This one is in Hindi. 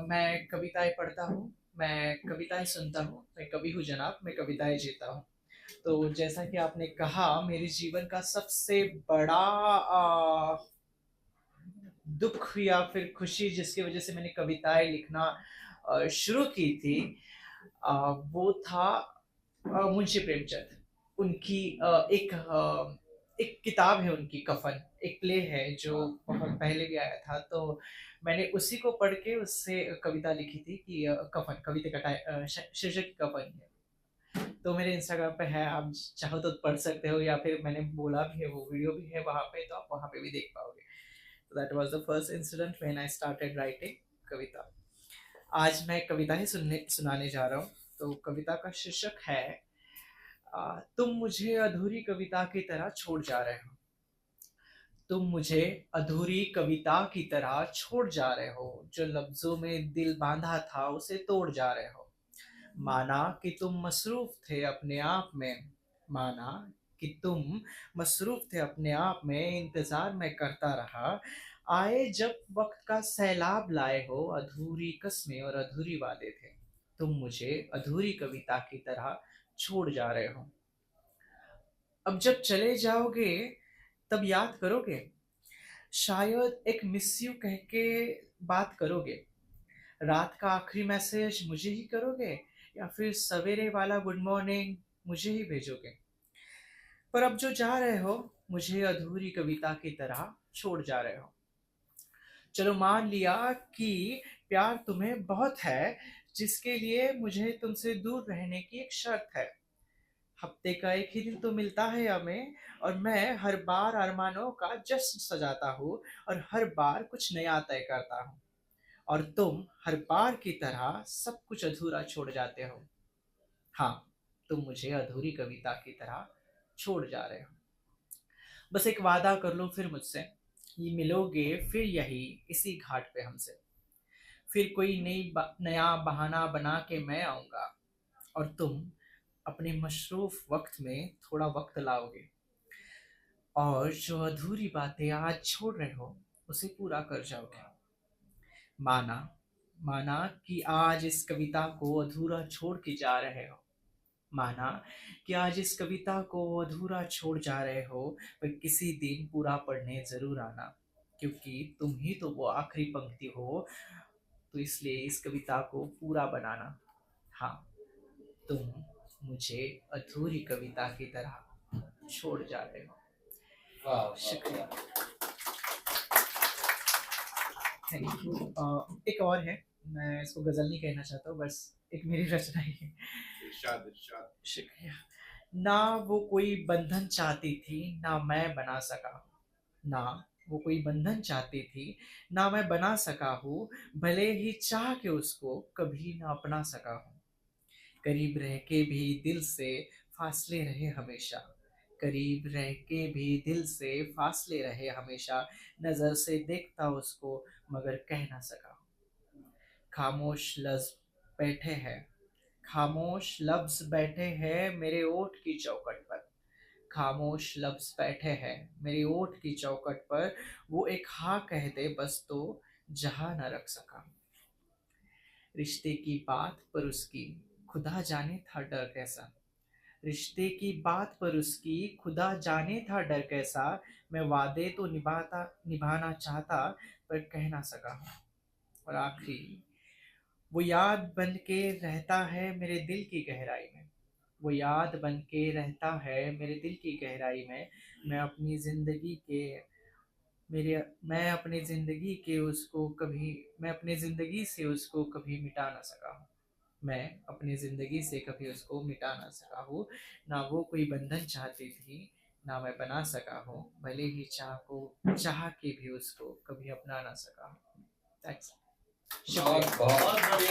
मैं कविताएँ पढ़ता हूँ, मैं कविताएँ सुनता हूँ, मैं कवि हूँ जनाब, मैं कविताएँ जीता हूँ। तो जैसा कि आपने कहा मेरे जीवन का सबसे बड़ा दुःख या फिर खुशी जिसकी वज़ह से मैंने कविताएँ लिखना शुरू की थी वो था मुंशी प्रेमचंद। उनकी एक किताब है उनकी कफ़न, एक प्ले है जो बहुत पहले भी आया था, तो मैंने उसी को पढ़ के उससे कविता लिखी थी कि कफ़न कविता का शीर्षक कफ़न है। तो मेरे इंस्टाग्राम पे है, आप चाहो तो पढ़ सकते हो या फिर मैंने बोला भी है, वो वीडियो भी है वहाँ पे, तो आप वहाँ पे भी देख पाओगे। तो that was the first incident when I started writing कविता। आज मैं कविता ही सुनाने जा रहा हूँ। तो कविता का शीर्षक है तुम मुझे अधूरी कविता की तरह छोड़ जा रहे हो। तुम मुझे अधूरी कविता की तरह छोड़ जा रहे हो, जो लफ्जों में दिल बांधा था उसे तोड़ जा रहे हो। माना कि तुम मसरूफ थे अपने आप में, माना कि तुम मसरूफ थे अपने आप में, इंतजार मैं करता रहा। आए जब वक्त का सैलाब लाए हो, अधूरी कस्में और अधूरी वादे थे। तुम मुझे अधूरी कविता की तरह छोड़ जा रहे हो। अब जब चले जाओगे तब याद करोगे, शायद एक मिस यू कह के बात करोगे। रात का आखिरी मैसेज मुझे ही करोगे या फिर सवेरे वाला गुड मॉर्निंग मुझे ही भेजोगे। पर अब जो जा रहे हो, मुझे अधूरी कविता की तरह छोड़ जा रहे हो। चलो मान लिया कि प्यार तुम्हें बहुत है, जिसके लिए मुझे तुमसे दूर रहने की एक शर्त है। हफ्ते का एक ही दिन तो मिलता है हमें, और मैं हर बार अरमानों का जश्न सजाता हूँ और हर बार कुछ नया तय करता हूँ, और तुम हर बार की तरह सब कुछ अधूरा छोड़ जाते हो। हाँ, तुम मुझे अधूरी कविता की तरह छोड़ जा रहे हो। बस एक वादा कर लो फिर मुझसे, ये मिलोगे फिर यही इसी घाट पे हमसे। फिर कोई नया बहाना बना के मैं आऊँगा, और तुम अपने मशरूफ वक्त में थोड़ा वक्त लाओगे, और जो अधूरी बातें आज छोड़ रहे हो उसे पूरा कर जाओगे। माना माना कि आज इस कविता को अधूरा छोड़ के जा रहे हो, माना कि आज इस कविता को अधूरा छोड़ जा रहे हो, पर किसी दिन पूरा पढ़ने जरूर आना, क्योंकि तुम ही तो वो आखिरी पंक्ति हो। तो इसलिए इस कविता को पूरा बनाना। हाँ, तुम मुझे अधूरी कविता की तरह छोड़ जा रहे हो। वाह, शुक्रिया, थैंक यू। एक और है, मैं इसको गजल नहीं कहना चाहता हूँ, बस एक मेरी रचना ही है। इरशाद इरशाद। शुक्रिया। ना वो कोई बंधन चाहती थी, ना मैं बना सका हूँ। ना वो कोई बंधन चाहती थी, ना मैं बना सका हूँ। भले ही चाह के उसको कभी ना अपना सका हूँ। करीब रह के भी दिल से फासले रहे हमेशा। करीब रह के भी दिल से फासले रहे हमेशा। नजर से देखता उसको मगर कह ना सका हूँ। खामोश लफ्ज बैठे हैं, खामोश लफ्ज बैठे हैं मेरे ओठ की चौखट पर। खामोश लफ्ज बैठे हैं मेरी ओठ की चौखट पर। वो एक हाँ कह दे बस, तो जहां न रख सका। रिश्ते की बात पर उसकी खुदा जाने था डर कैसा। रिश्ते की बात पर उसकी खुदा जाने था डर कैसा। मैं वादे तो निभाना चाहता, पर कह ना सका हूँ। और आखिरी, वो याद बन के रहता है मेरे दिल की गहराई में। वो याद बन के रहता है मेरे दिल की गहराई में। मैं अपनी ज़िंदगी के मेरे मैं अपनी ज़िंदगी के उसको कभी मैं अपनी ज़िंदगी से उसको कभी मिटा ना सका हूँ। मैं अपनी ज़िंदगी से कभी उसको मिटा ना सका हूँ। ना वो कोई बंधन चाहती थी, ना मैं बना सका हूँ। भले ही चाह के भी उसको कभी अपना ना सका हूँ। थैंक्स। बहुत शुक्रिया। बहुत बढ़िया।